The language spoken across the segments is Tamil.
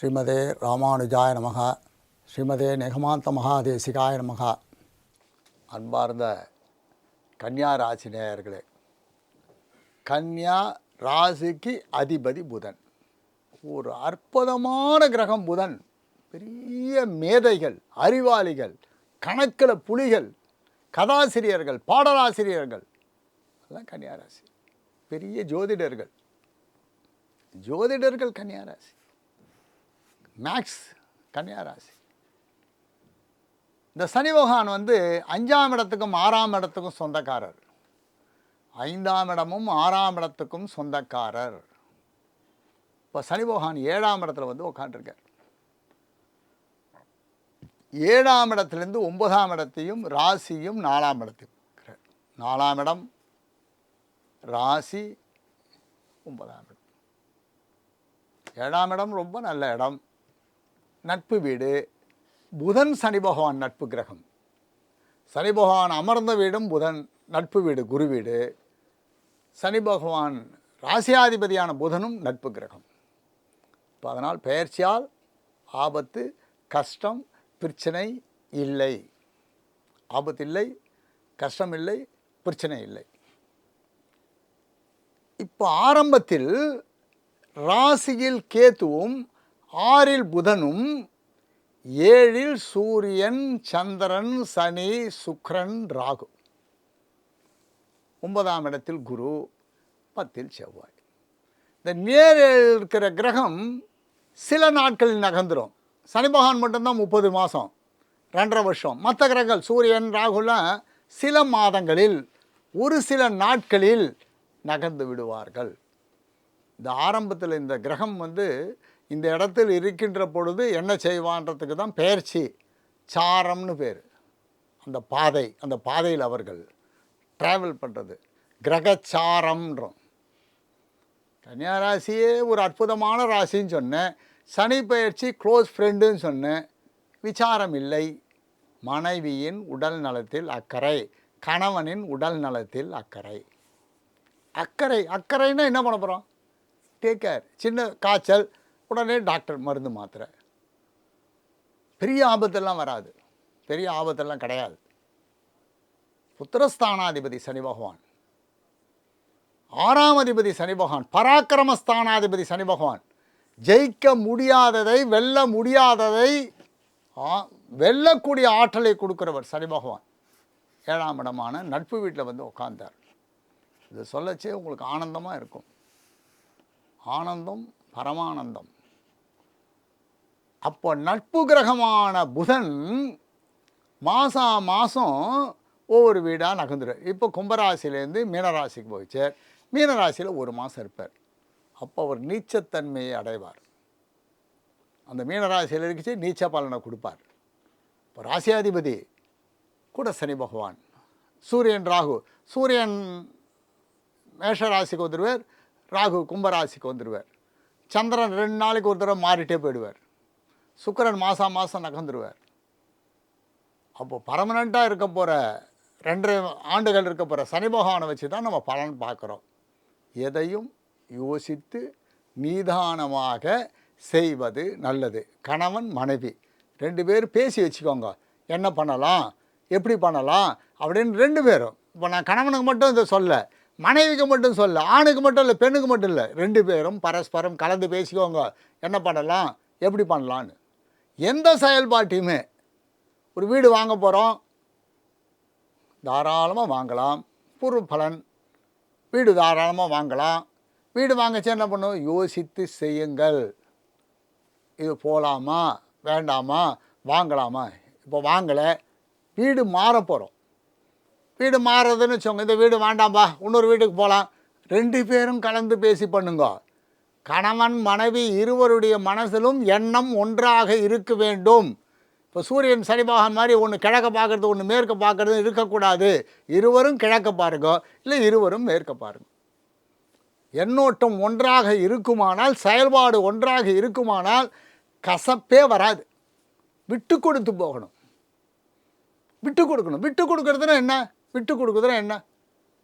ஸ்ரீமதே ராமானுஜாய நமக. ஸ்ரீமதே நிகமாந்த மகாதேசிகாய நமக. அன்பார்ந்த கன்னியா ராசி நேயர்களே, கன்னியா ராசிக்கு அதிபதி புதன். ஒரு அற்புதமான கிரகம் புதன். பெரிய மேதைகள், அறிவாளிகள், கணக்கில் புலிகள், கதாசிரியர்கள், பாடலாசிரியர்கள் எல்லாம் கன்னியா ராசி. பெரிய ஜோதிடர்கள் கன்னியா ராசி. மேக்ஸ் கன்னியா ராசி. இந்த சனி பகவான் 5ஆம் இடத்துக்கும் 6ஆம் இடத்துக்கும் சொந்தக்காரர். 5ஆம் இடமும் 6ஆம் இடத்துக்கும் சொந்தக்காரர். இப்போ சனி பகவான் 7ஆம் இடத்துல உட்காந்துருக்கார். 7ஆம் இடத்துலேருந்து 9ஆம் இடத்தையும் ராசியும் 4ஆம் இடத்தையும். 4ஆம் இடம் ராசி, 9ஆம் இடம். 7ஆம் இடம் ரொம்ப நல்ல இடம், நட்பு வீடு. புதன் சனி பகவான் நட்பு கிரகம். சனி பகவான் அமர்ந்த வீடும் புதன் நட்பு வீடு, குரு வீடு. சனி பகவான் ராசியாதிபதியான புதனும் நட்பு கிரகம். இப்போ அதனால் பெயர்ச்சியால் ஆபத்து, கஷ்டம், பிரச்சனை இல்லை. ஆபத்து இல்லை, கஷ்டம் இல்லை, பிரச்சனை இல்லை. இப்போ ஆரம்பத்தில் ராசியில் கேத்துவும் 6இல் புதனும் 7இல் சூரியன், சந்திரன், சனி, சுக்கிரன், ராகு. 9ஆம் இடத்தில் குரு, 10இல் செவ்வாய். இந்த நேரில் இருக்கிற கிரகம் சில நாட்களில் நகர்ந்துடும். சனி பகவான் மட்டும்தான் 30 மாதம், 2.5 வருஷம். மற்ற கிரகங்கள் சூரியன், ராகுலாம் சில மாதங்களில், ஒரு சில நாட்களில் நகர்ந்து விடுவார்கள். இந்த ஆரம்பத்தில் இந்த கிரகம் இந்த இடத்தில் இருக்கின்ற பொழுது என்ன செய்வான்றதுக்கு தான் பெயர்ச்சி சாரம்னு பேர். அந்த பாதையில் அவர்கள் ட்ராவல் பண்ணுறது கிரகச்சாரம்ன்றோம். கன்னியா ராசியே ஒரு அற்புதமான ராசின்னு சொன்னேன். சனி பெயர்ச்சி க்ளோஸ் ஃப்ரெண்டுன்னு சொன்னேன். விசாரம் இல்லை. மனைவியின் உடல் நலத்தில் அக்கறை, கணவனின் உடல் நலத்தில் அக்கறை. அக்கறைன்னா என்ன பண்ண போகிறோம்? Take care. சின்ன காய்ச்சல் உடனே டாக்டர் மருந்து மாத்திரை. பெரிய ஆபத்தெல்லாம் வராது, பெரிய ஆபத்தெல்லாம் கிடையாது. புத்திரஸ்தானாதிபதி சனி பகவான், 6ஆம் அதிபதி சனி பகவான், பராக்கிரமஸ்தானாதிபதி சனி பகவான். ஜெயிக்க முடியாததை, வெல்ல முடியாததை வெல்லக்கூடிய ஆற்றலை கொடுக்கிறவர் சனி பகவான். 7ஆம் இடமான நட்பு வீட்டில் உட்கார்ந்தார். இதை சொல்லச்சே உங்களுக்கு ஆனந்தமாக இருக்கும். ஆனந்தம், பரமானந்தம். அப்போ நட்பு கிரகமான புதன் மாதம் ஒவ்வொரு வீடாக நகர்ந்துடும். இப்போ கும்பராசிலேருந்து மீனராசிக்கு போயிச்சார். மீனராசியில் 1 மாதம் இருப்பார். அப்போ அவர் நீச்சத்தன்மையை அடைவார். அந்த மீனராசியில் இருந்துச்சு நீச்ச பலனை கொடுப்பார். இப்போ ராசியாதிபதி கூட சனி பகவான். சூரியன், ராகு. சூரியன் மேஷராசிக்கு வந்துடுவார், ராகு கும்பராசிக்கு வந்துடுவார். சந்திரன் 2 நாளைக்கு ஒரு தடவை மாறிட்டே போயிடுவார். சுக்கிரன் மாதம் நகர்ந்துடுவார். அப்போது பர்மனெண்ட்டாக இருக்க போகிற 2 ஆண்டுகள் இருக்க போகிற சனி பகவானை வச்சு தான் நம்ம பலன் பார்க்குறோம். எதையும் யோசித்து நிதானமாக செய்வது நல்லது. கணவன் மனைவி 2 பேரும் பேசி வச்சுக்கோங்க. என்ன பண்ணலாம், எப்படி பண்ணலாம் அப்படின்னு 2 பேரும். இப்போ நான் கணவனுக்கு மட்டும் இதை சொல்ல, மனைவிக்கு மட்டும் சொல்ல, ஆணுக்கு மட்டும் இல்லை, பெண்ணுக்கு மட்டும் இல்லை, 2 பேரும் பரஸ்பரம் கலந்து பேசிக்கோங்க. என்ன பண்ணலாம், எப்படி பண்ணலான்னு. எந்த செயல்பாட்டையுமே, ஒரு வீடு வாங்க போகிறோம், தாராளமாக வாங்கலாம். பூர்வ பலன். வீடு தாராளமாக வாங்கலாம். வீடு வாங்கச்சு என்ன பண்ணும், யோசித்து செய்யுங்கள். இது போகலாமா, வேண்டாமா, வாங்கலாமா. இப்போ வாங்கலை, வீடு மாற போகிறோம். வீடு மாறுறதுன்னு வச்சோங்க, இந்த வீடு வேண்டாம்பா, இன்னொரு வீட்டுக்கு போகலாம். 2 பேரும் கலந்து பேசி பண்ணுங்க. கணவன் மனைவி இருவருடைய மனசிலும் எண்ணம் ஒன்றாக இருக்க வேண்டும். இப்போ சூரியன் சனி பகவான் மாதிரி ஒன்று கிழக்க பார்க்குறது, ஒன்று மேற்க பார்க்குறது இருக்கக்கூடாது. இருவரும் கிழக்க பாருங்க, இல்லை இருவரும் மேற்க பாருங்க. எண்ணோட்டம் ஒன்றாக இருக்குமானால், செயல்பாடு ஒன்றாக இருக்குமானால் கசப்பே வராது. விட்டு கொடுத்து போகணும். விட்டு கொடுக்கணும். விட்டு கொடுக்குறதுன்னா என்ன? விட்டு கொடுக்குறதுனா என்ன?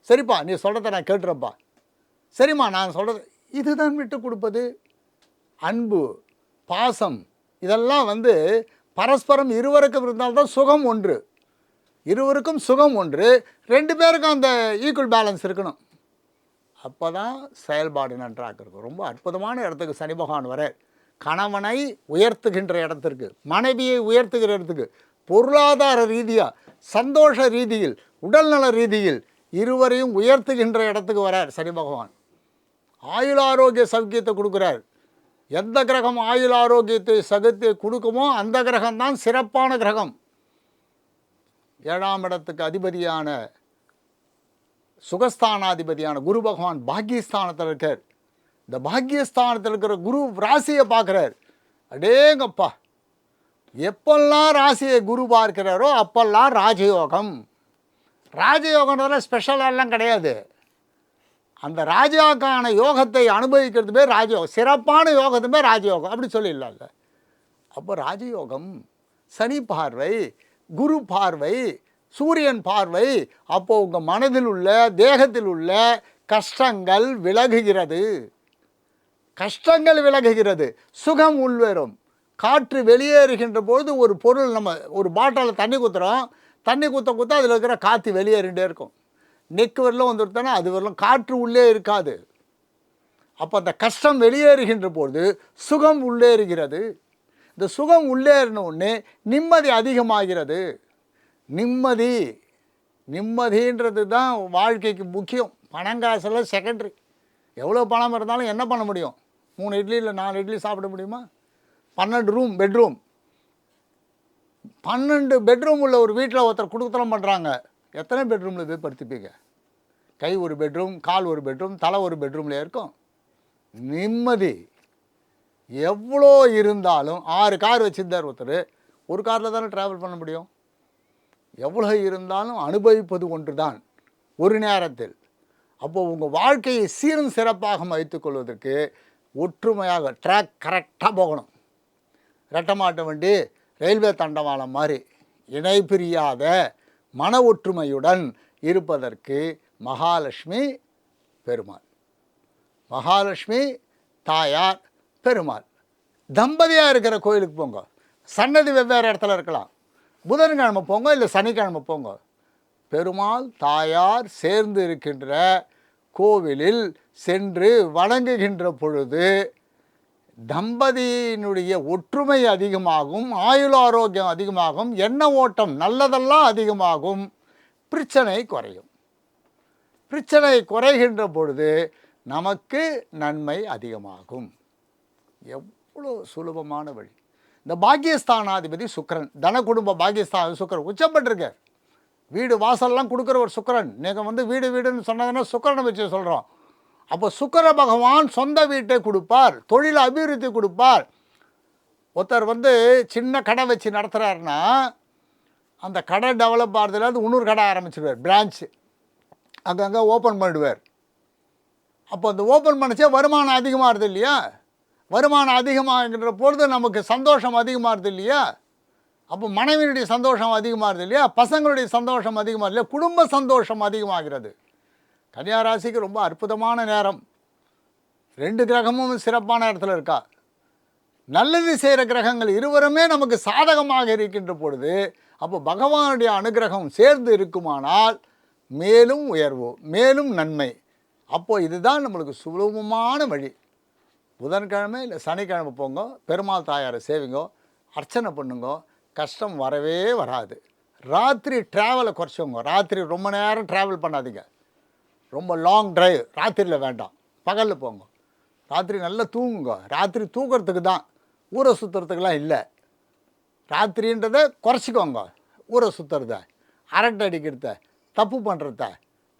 சரிப்பா, நீ சொல்கிறத நான் கேட்டுறப்பா. சரிம்மா, நான் சொல்கிறது இதுதான் விட்டு கொடுப்பது. அன்பு, பாசம், இதெல்லாம் வந்து பரஸ்பரம் இருவருக்கும் இருந்தால்தான் சுகம் ஒன்று. இருவருக்கும் சுகம் ஒன்று, 2 பேருக்கும் அந்த ஈக்குவல் பேலன்ஸ் இருக்கணும். அப்போ தான் செயல்பாடு நன்றாக இருக்கும். ரொம்ப அற்புதமான இடத்துக்கு சனி பகவான் வர, கணவனை உயர்த்துகின்ற இடத்திற்கு, மனைவியை உயர்த்துகிற இடத்துக்கு, பொருளாதார ரீதியாக, சந்தோஷ ரீதியில், உடல்நல ரீதியில் இருவரையும் உயர்த்துகின்ற இடத்துக்கு வரார் சனி பகவான். ஆயுள் ஆரோக்கிய சௌக்கியத்தை கொடுக்குறார். எந்த கிரகம் ஆயுள் ஆரோக்கியத்தை சகத்தை கொடுக்குமோ அந்த கிரகம்தான் சிறப்பான கிரகம். 7ஆம் இடத்துக்கு அதிபதியான சுகஸ்தானாதிபதியான குரு பகவான் பாக்கியஸ்தானத்தில் இருக்கார். இந்த பாக்கியஸ்தானத்தில் இருக்கிற குரு ராசியை பார்க்குறார். அடேங்கப்பா, எப்பெல்லாம் ராசியை குரு பார்க்கிறாரோ அப்பெல்லாம் ராஜயோகம். ராஜயோகன்றதுல ஸ்பெஷலெல்லாம் கிடையாது. அந்த ராஜாக்கான யோகத்தை அனுபவிக்கிறது பேர் ராஜயோகம். சிறப்பான யோகத்து பேர் ராஜயோகம், அப்படி சொல்லிடலாம்ல. அப்போ ராஜயோகம், சனி பார்வை, குரு பார்வை, சூரியன் பார்வை, அப்போது உங்கள் மனதில் உள்ள தேகத்தில் உள்ள கஷ்டங்கள் விலகுகிறது. கஷ்டங்கள் விலகுகிறது, சுகம் உள்வரும். காற்று வெளியேறுகின்ற பொழுது ஒரு பொருள், நம்ம ஒரு பாட்டிலில் தண்ணி ஊற்றுறோம், தண்ணி ஊற்ற அதில் இருக்கிற காற்று வெளியேறிகிட்டே இருக்கும். நெக்கு வரலும் வந்துருத்தானே அது வரலும் காற்று உள்ளே இருக்காது. அப்போ அந்த கஷ்டம் வெளியேறுகின்ற பொழுது சுகம் உள்ளேறுகிறது. இந்த சுகம் உள்ளேறின உடனே நிம்மதி அதிகமாகிறது. நிம்மதின்றது தான் வாழ்க்கைக்கு முக்கியம். பணங்காசெல்லாம் செகண்டரி. எவ்வளோ பணம் இருந்தாலும் என்ன பண்ண முடியும்? 3 இட்லி இல்லை 4 இட்லி சாப்பிட முடியுமா? 12 பெட்ரூம் 12 பெட்ரூம் உள்ள ஒரு வீட்டில் ஒருத்தர் குடுத்தனம் பண்ணுறாங்க. எத்தனை பெட்ரூமில் போய் படுத்துப்பீங்க? கை ஒரு பெட்ரூம், கால் ஒரு பெட்ரூம், தலை ஒரு பெட்ரூம்லேயே இருக்கும். நிம்மதி எவ்வளோ இருந்தாலும் 6 கார் வச்சுருந்தார் ஒருத்தர், ஒரு காரில் தானே ட்ராவல் பண்ண முடியும். எவ்வளோ இருந்தாலும் அனுபவிப்பது ஒன்று தான் ஒரு நேரத்தில். அப்போது உங்கள் வாழ்க்கையை சீரும் சிறப்பாக வைத்துக்கொள்வதற்கு ஒற்றுமையாக ட்ராக் கரெக்டாக போகணும். ரெட்டமாட்டு வண்டி ரயில்வே தண்டவாளம் மாதிரி இணை பிரியாத மன ஒற்றுமையுடன் இருப்பதற்கு மகாலட்சுமி பெருமாள், மகாலட்சுமி தாயார் பெருமாள். தம்பதியாக இருக்கிற கோயிலுக்கு போங்க. சன்னதி வெவ்வேறு இடத்துல இருக்கலாம். புதன்கிழமை போங்க, இல்லை சனிக்கிழமை போங்க. பெருமாள் தாயார் சேர்ந்து இருக்கின்ற கோவிலில் சென்று வணங்குகின்ற பொழுது தம்பதியினுடைய ஒற்றுமை அதிகமாகும், ஆயுள் ஆரோக்கியம் அதிகமாகும், எண்ண ஓட்டம் நல்லதெல்லாம் அதிகமாகும், பிரச்சனை குறையும். பிரச்சனை குறைகின்ற பொழுது நமக்கு நன்மை அதிகமாகும். எவ்வளோ சுலபமான வழி. இந்த பாக்கியஸ்தானாதிபதி சுக்கிரன், தன குடும்ப பாக்கியஸ்தான சுக்கிரன் உச்சப்பட்டிருக்கார். வீடு வாசல்லாம் கொடுக்குற ஒரு சுக்கிரன். நீங்கள் வீடுன்னு சொன்னதுன்னா சுக்கிரனை வச்சு சொல்கிறோம். அப்போ சுக்கிர பகவான் சொந்த வீட்டை கொடுப்பார், தொழில் அபிவிருத்தி கொடுப்பார். ஒருத்தர் சின்ன கடை வச்சு நடத்துகிறாருன்னா அந்த கடை டெவலப் ஆகிறதுல இன்னொரு கடை ஆரம்பிச்சிடுவார், பிரான்ச்சு அங்கங்கே ஓப்பன் பண்ணிடுவார். அப்போ அந்த ஓப்பன் பண்ணிச்சே வருமானம் அதிகமாகுது இல்லையா? வருமானம் அதிகமாகின்ற பொழுது நமக்கு சந்தோஷம் அதிகமாகுது இல்லையா? அப்போ மனைவியுடைய சந்தோஷம் அதிகமாகுது இல்லையா? பசங்களுடைய சந்தோஷம் அதிகமாக இல்லையா? குடும்ப சந்தோஷம் அதிகமாகிறது. கன்னியா ராசிக்கு ரொம்ப அற்புதமான நேரம். 2 கிரகமும் சிறப்பான இடத்துல இருக்கா. நல்லது செய்கிற கிரகங்கள் இருவருமே நமக்கு சாதகமாக இருக்கின்ற பொழுது அப்போ பகவானுடைய அனுகிரகம் சேர்ந்து இருக்குமானால் மேலும் உயர்வு, மேலும் நன்மை. அப்போது இதுதான் நம்மளுக்கு சுலபமான வழி. புதன்கிழமை இல்லை சனிக்கிழமை போங்க, பெருமாள் தாயாரை சேவிங்கோ, அர்ச்சனை பண்ணுங்க, கஷ்டம் வரவே வராது. ராத்திரி ட்ராவலை குறைச்சவங்க. ராத்திரி ரொம்ப நேரம் ட்ராவல் பண்ணாதீங்க. ரொம்ப லாங் ட்ரைவ் ராத்திரியில் வேண்டாம், பகலில் போங்க. ராத்திரி நல்லா தூங்குங்க. ராத்திரி தூக்கிறதுக்கு தான், ஊரை சுற்றுறதுக்கெலாம் இல்லை. ராத்திரின்றதை குறைச்சிக்கோங்க. ஊரை சுற்றுறத, அரட்டை அடிக்கிறத, தப்பு பண்ணுறத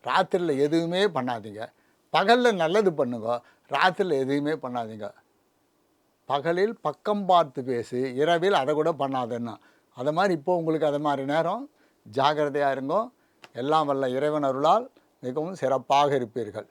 ராத்திரியில் எதுவுமே பண்ணாதீங்க. பகலில் நல்லது பண்ணுங்க, ராத்திரியில் எதுவுமே பண்ணாதீங்க. பகலில் பக்கம் பார்த்து பேசி, இரவில் அதை கூட பண்ணாதுன்னா அது மாதிரி இப்போது உங்களுக்கு அது மாதிரி நேரம். ஜாகிரதையாக இருங்கோ. எல்லாம் வல்ல இறைவன் அருளால் மிகவும் சிறப்பாக இருப்பீர்கள்.